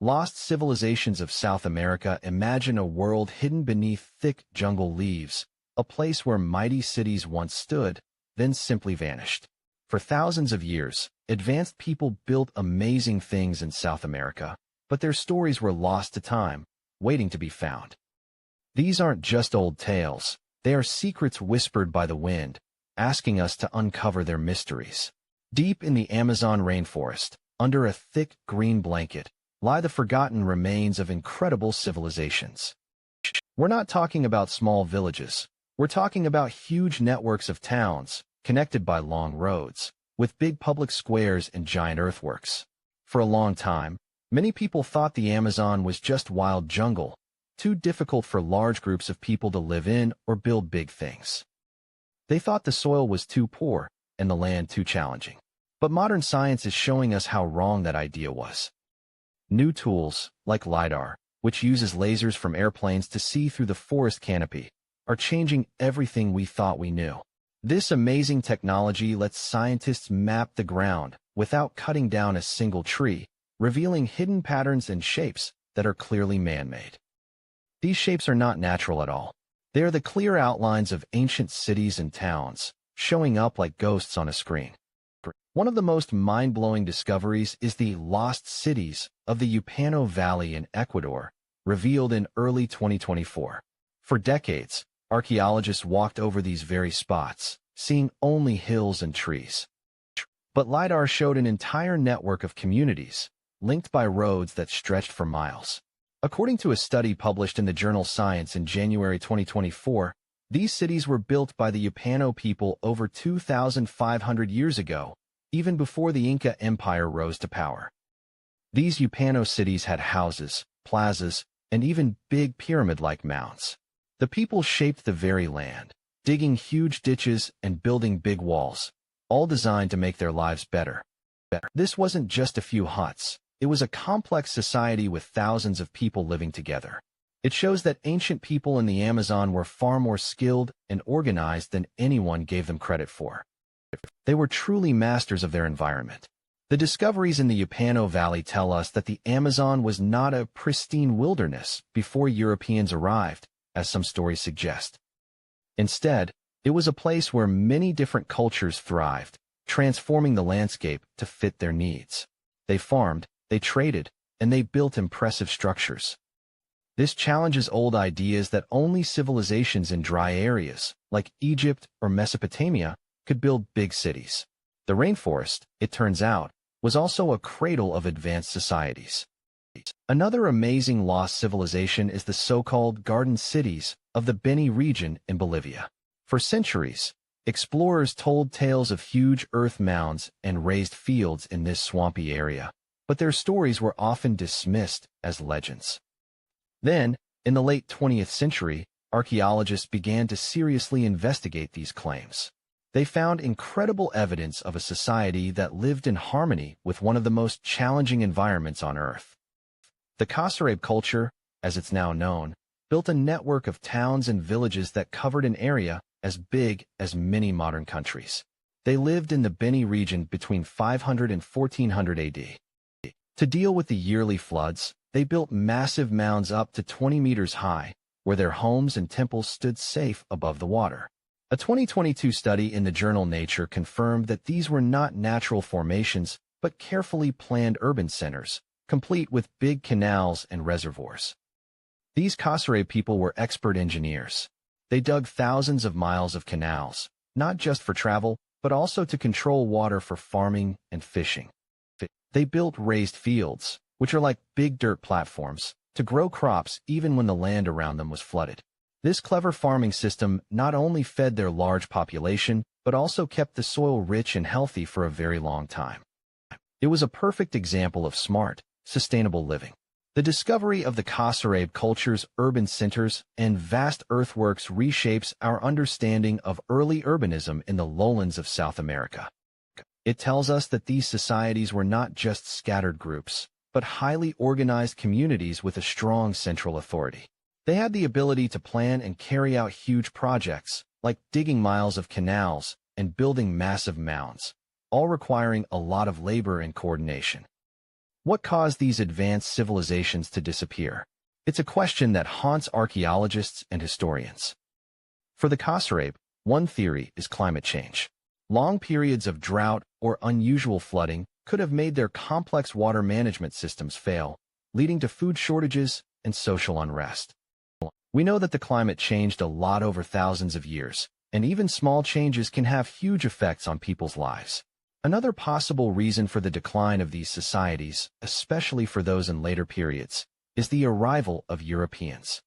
Lost civilizations of South America imagine a world hidden beneath thick jungle leaves, a place where mighty cities once stood, then simply vanished. For thousands of years, advanced people built amazing things in South America, but their stories were lost to time, waiting to be found. These aren't just old tales, they are secrets whispered by the wind, asking us to uncover their mysteries. Deep in the Amazon rainforest, under a thick green blanket, lie the forgotten remains of incredible civilizations. We're not talking about small villages. We're talking about huge networks of towns, connected by long roads, with big public squares and giant earthworks. For a long time, many people thought the Amazon was just wild jungle, too difficult for large groups of people to live in or build big things. They thought the soil was too poor and the land too challenging. But modern science is showing us how wrong that idea was. New tools, like LiDAR, which uses lasers from airplanes to see through the forest canopy, are changing everything we thought we knew. This amazing technology lets scientists map the ground without cutting down a single tree, revealing hidden patterns and shapes that are clearly man-made. These shapes are not natural at all. They are the clear outlines of ancient cities and towns, showing up like ghosts on a screen. One of the most mind-blowing discoveries is the lost cities of the Upano Valley in Ecuador, revealed in early 2024. For decades, archaeologists walked over these very spots, seeing only hills and trees. But LiDAR showed an entire network of communities, linked by roads that stretched for miles. According to a study published in the journal Science in January 2024, these cities were built by the Upano people over 2,500 years ago, even before the Inca Empire rose to power. These Upano cities had houses, plazas, and even big pyramid-like mounds. The people shaped the very land, digging huge ditches and building big walls, all designed to make their lives better. This wasn't just a few huts. It was a complex society with thousands of people living together. It shows that ancient people in the Amazon were far more skilled and organized than anyone gave them credit for. They were truly masters of their environment. The discoveries in the Upano Valley tell us that the Amazon was not a pristine wilderness before Europeans arrived, as some stories suggest. Instead, it was a place where many different cultures thrived, transforming the landscape to fit their needs. They farmed, they traded, and they built impressive structures. This challenges old ideas that only civilizations in dry areas, like Egypt or Mesopotamia, could build big cities. The rainforest, it turns out, was also a cradle of advanced societies. Another amazing lost civilization is the so-called garden cities of the Beni region in Bolivia. For centuries, explorers told tales of huge earth mounds and raised fields in this swampy area, but their stories were often dismissed as legends. Then, in the late 20th century, archaeologists began to seriously investigate these claims. They found incredible evidence of a society that lived in harmony with one of the most challenging environments on Earth. The Caral-Supe culture, as it's now known, built a network of towns and villages that covered an area as big as many modern countries. They lived in the Beni region between 500 and 1400 AD. To deal with the yearly floods, they built massive mounds up to 20 meters high, where their homes and temples stood safe above the water. A 2022 study in the journal Nature confirmed that these were not natural formations, but carefully planned urban centers, complete with big canals and reservoirs. These Caral-Supe people were expert engineers. They dug thousands of miles of canals, not just for travel, but also to control water for farming and fishing. They built raised fields, which are like big dirt platforms, to grow crops even when the land around them was flooded. This clever farming system not only fed their large population, but also kept the soil rich and healthy for a very long time. It was a perfect example of smart, sustainable living. The discovery of the Caral-Supe culture's urban centers and vast earthworks reshapes our understanding of early urbanism in the lowlands of South America. It tells us that these societies were not just scattered groups, but highly organized communities with a strong central authority. They had the ability to plan and carry out huge projects, like digging miles of canals and building massive mounds, all requiring a lot of labor and coordination. What caused these advanced civilizations to disappear? It's a question that haunts archaeologists and historians. For the Caral-Supe, one theory is climate change. Long periods of drought or unusual flooding could have made their complex water management systems fail, leading to food shortages and social unrest. We know that the climate changed a lot over thousands of years, and even small changes can have huge effects on people's lives. Another possible reason for the decline of these societies, especially for those in later periods, is the arrival of Europeans.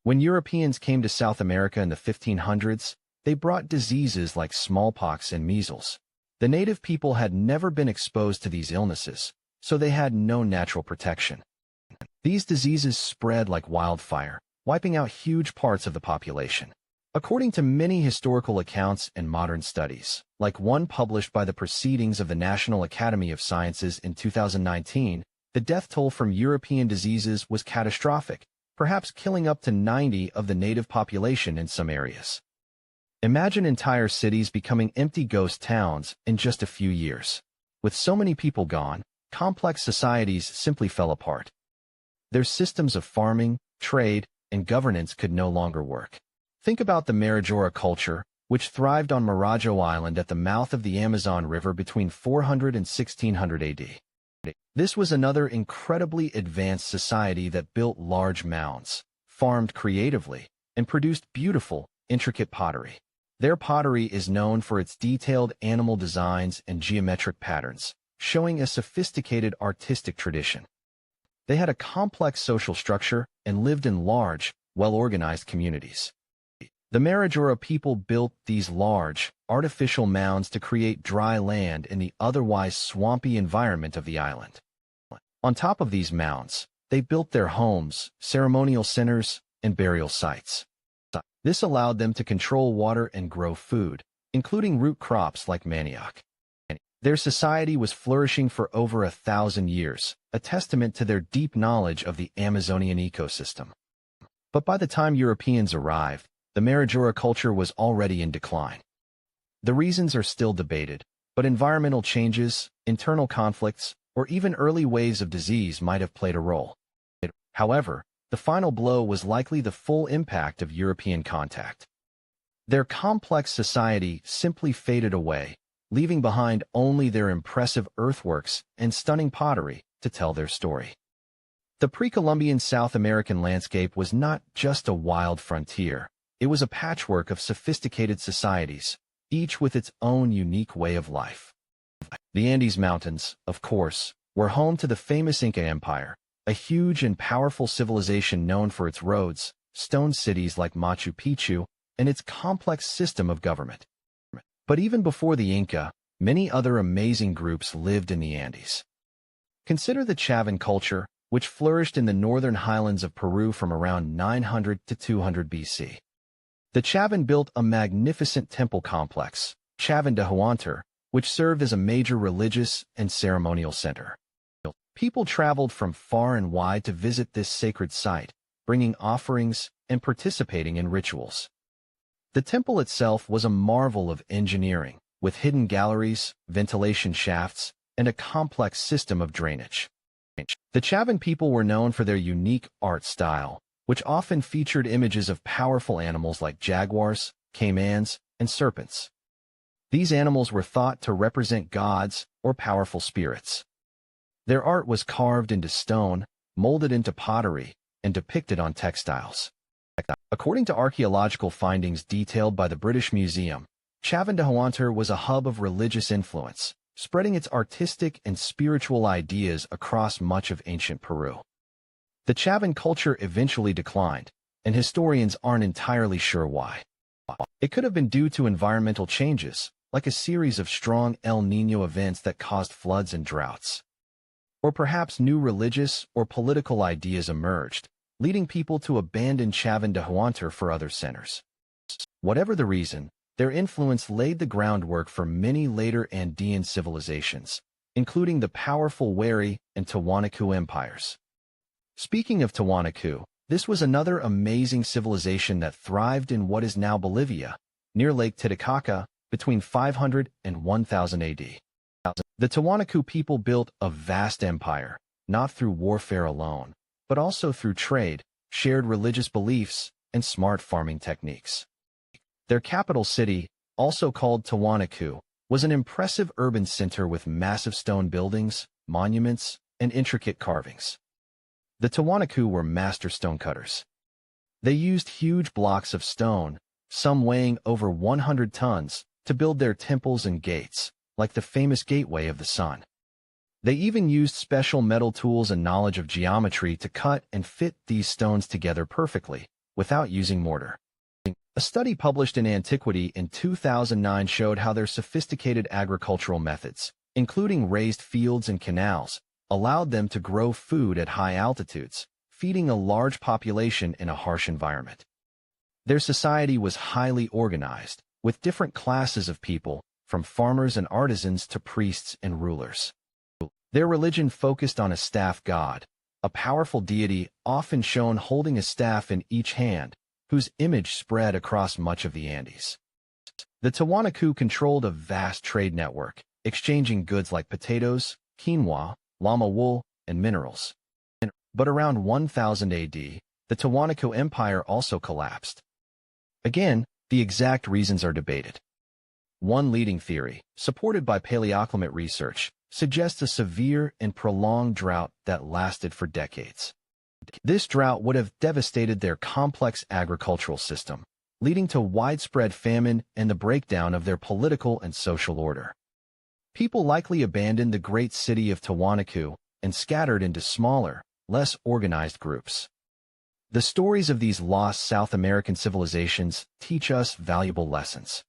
When Europeans came to South America in the 1500s, they brought diseases like smallpox and measles. The native people had never been exposed to these illnesses, so they had no natural protection. These diseases spread like wildfire, wiping out huge parts of the population. According to many historical accounts and modern studies, like one published by the Proceedings of the National Academy of Sciences in 2019, the death toll from European diseases was catastrophic, perhaps killing up to 90% of the native population in some areas. Imagine entire cities becoming empty ghost towns in just a few years. With so many people gone, complex societies simply fell apart. Their systems of farming, trade, and governance could no longer work. Think about the Marajora culture, which thrived on Marajo Island at the mouth of the Amazon River between 400 and 1600 AD. This was another incredibly advanced society that built large mounds, farmed creatively, and produced beautiful, intricate pottery. Their pottery is known for its detailed animal designs and geometric patterns, showing a sophisticated artistic tradition. They had a complex social structure and lived in large, well-organized communities. The Marajora people built these large, artificial mounds to create dry land in the otherwise swampy environment of the island. On top of these mounds, they built their homes, ceremonial centers, and burial sites. This allowed them to control water and grow food, including root crops like manioc. Their society was flourishing for over 1,000 years, a testament to their deep knowledge of the Amazonian ecosystem. But by the time Europeans arrived, the Marajora culture was already in decline. The reasons are still debated, but environmental changes, internal conflicts, or even early waves of disease might have played a role. However, the final blow was likely the full impact of European contact. Their complex society simply faded away, leaving behind only their impressive earthworks and stunning pottery to tell their story. The pre-Columbian South American landscape was not just a wild frontier. It was a patchwork of sophisticated societies, each with its own unique way of life. The Andes Mountains, of course, were home to the famous Inca Empire, a huge and powerful civilization known for its roads, stone cities like Machu Picchu, and its complex system of government. But even before the Inca, many other amazing groups lived in the Andes. Consider the Chavan culture, which flourished in the northern highlands of Peru from around 900 to 200 BC. The Chavan built a magnificent temple complex, Chavan de Huántar, which served as a major religious and ceremonial center. People traveled from far and wide to visit this sacred site, bringing offerings and participating in rituals. The temple itself was a marvel of engineering, with hidden galleries, ventilation shafts, and a complex system of drainage. The Chavan people were known for their unique art style, which often featured images of powerful animals like jaguars, caimans, and serpents. These animals were thought to represent gods or powerful spirits. Their art was carved into stone, molded into pottery, and depicted on textiles. According to archaeological findings detailed by the British Museum, Chavan de Huántar was a hub of religious influence, spreading its artistic and spiritual ideas across much of ancient Peru. The Chavan culture eventually declined, and historians aren't entirely sure why. It could have been due to environmental changes, like a series of strong El Niño events that caused floods and droughts. Or perhaps new religious or political ideas emerged, leading people to abandon Chavan de Huántar for other centers. Whatever the reason, their influence laid the groundwork for many later Andean civilizations, including the powerful Wari and Tiwanaku empires. Speaking of Tiwanaku, this was another amazing civilization that thrived in what is now Bolivia, near Lake Titicaca, between 500 and 1000 AD. The Tiwanaku people built a vast empire, not through warfare alone, but also through trade, shared religious beliefs, and smart farming techniques. Their capital city, also called Tiwanaku, was an impressive urban center with massive stone buildings, monuments, and intricate carvings. The Tiwanaku were master stonecutters. They used huge blocks of stone, some weighing over 100 tons, to build their temples and gates, like the famous Gateway of the Sun. They even used special metal tools and knowledge of geometry to cut and fit these stones together perfectly, without using mortar. A study published in Antiquity in 2009 showed how their sophisticated agricultural methods, including raised fields and canals, allowed them to grow food at high altitudes, feeding a large population in a harsh environment. Their society was highly organized, with different classes of people, from farmers and artisans to priests and rulers. Their religion focused on a staff god, a powerful deity often shown holding a staff in each hand, whose image spread across much of the Andes. The Tiwanaku controlled a vast trade network, exchanging goods like potatoes, quinoa, llama wool, and minerals. But around 1000 AD, the Tiwanaku Empire also collapsed. Again, the exact reasons are debated. One leading theory, supported by paleoclimate research, suggests a severe and prolonged drought that lasted for decades. This drought would have devastated their complex agricultural system, leading to widespread famine and the breakdown of their political and social order. People likely abandoned the great city of Tiwanaku and scattered into smaller, less organized groups. The stories of these lost South American civilizations teach us valuable lessons.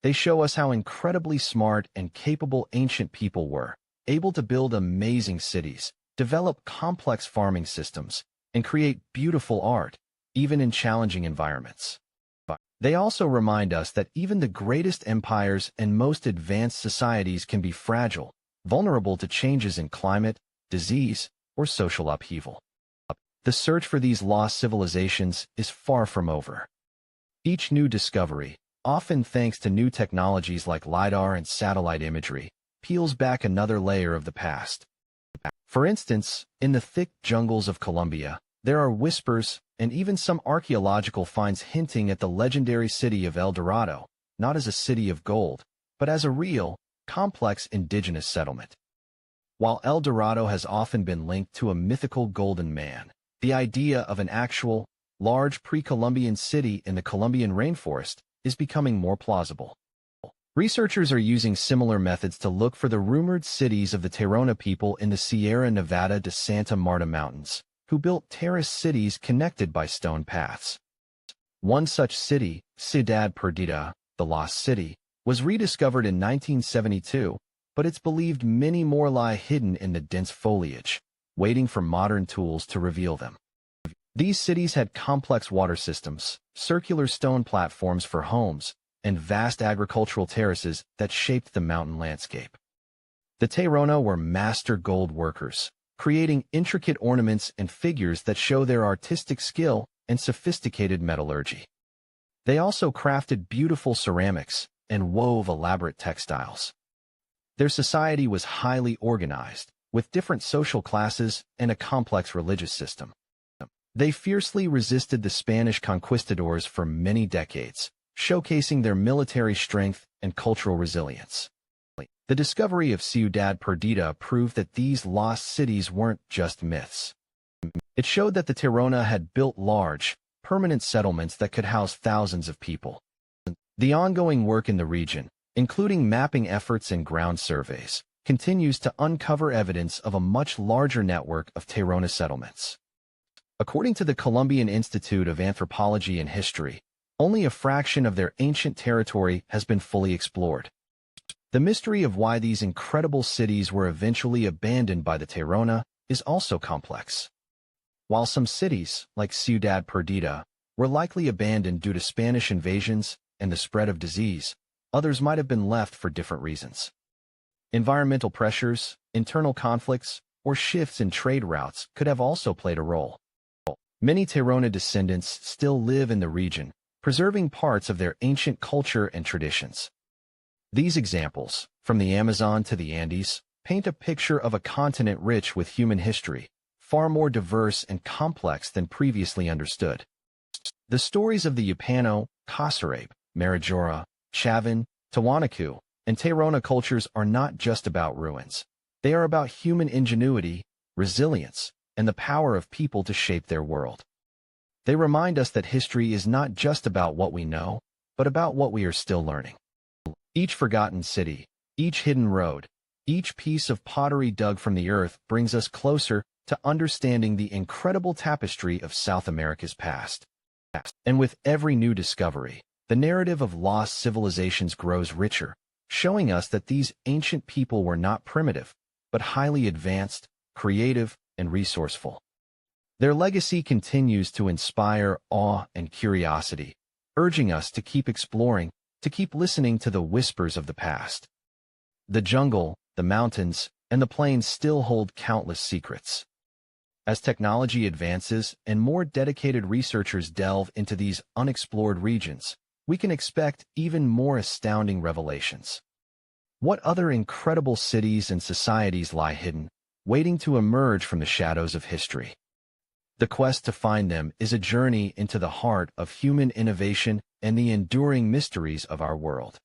They show us how incredibly smart and capable ancient people were, able to build amazing cities, develop complex farming systems, and create beautiful art, even in challenging environments. They also remind us that even the greatest empires and most advanced societies can be fragile, vulnerable to changes in climate, disease, or social upheaval. The search for these lost civilizations is far from over. Each new discovery, often thanks to new technologies like LiDAR and satellite imagery, peels back another layer of the past. For instance, in the thick jungles of Colombia, there are whispers and even some archaeological finds hinting at the legendary city of El Dorado, not as a city of gold, but as a real, complex indigenous settlement. While El Dorado has often been linked to a mythical golden man, the idea of an actual, large pre-Columbian city in the Colombian rainforest is becoming more plausible. Researchers are using similar methods to look for the rumored cities of the Tairona people in the Sierra Nevada de Santa Marta Mountains, who built terraced cities connected by stone paths. One such city, Ciudad Perdida, the Lost City, was rediscovered in 1972, but it's believed many more lie hidden in the dense foliage, waiting for modern tools to reveal them. These cities had complex water systems, circular stone platforms for homes, and vast agricultural terraces that shaped the mountain landscape. The Tairona were master gold workers, creating intricate ornaments and figures that show their artistic skill and sophisticated metallurgy. They also crafted beautiful ceramics and wove elaborate textiles. Their society was highly organized, with different social classes and a complex religious system. They fiercely resisted the Spanish conquistadors for many decades, showcasing their military strength and cultural resilience. The discovery of Ciudad Perdida proved that these lost cities weren't just myths. It showed that the Tairona had built large, permanent settlements that could house thousands of people. The ongoing work in the region, including mapping efforts and ground surveys, continues to uncover evidence of a much larger network of Tairona settlements. According to the Colombian Institute of Anthropology and History, only a fraction of their ancient territory has been fully explored. The mystery of why these incredible cities were eventually abandoned by the Tairona is also complex. While some cities, like Ciudad Perdida, were likely abandoned due to Spanish invasions and the spread of disease, others might have been left for different reasons. Environmental pressures, internal conflicts, or shifts in trade routes could have also played a role. Many Tairona descendants still live in the region, preserving parts of their ancient culture and traditions. These examples, from the Amazon to the Andes, paint a picture of a continent rich with human history, far more diverse and complex than previously understood. The stories of the Yupano, Caral-Supe, Marajora, Chavin, Tiwanaku, and Tairona cultures are not just about ruins. They are about human ingenuity, resilience, and the power of people to shape their world. They remind us that history is not just about what we know, but about what we are still learning. Each forgotten city, each hidden road, each piece of pottery dug from the earth brings us closer to understanding the incredible tapestry of South America's past. And with every new discovery, the narrative of lost civilizations grows richer, showing us that these ancient people were not primitive, but highly advanced, creative, and resourceful. Their legacy continues to inspire awe and curiosity, urging us to keep exploring, to keep listening to the whispers of the past. The jungle, the mountains, and the plains still hold countless secrets. As technology advances and more dedicated researchers delve into these unexplored regions, we can expect even more astounding revelations. What other incredible cities and societies lie hidden, waiting to emerge from the shadows of history? The quest to find them is a journey into the heart of human innovation and the enduring mysteries of our world.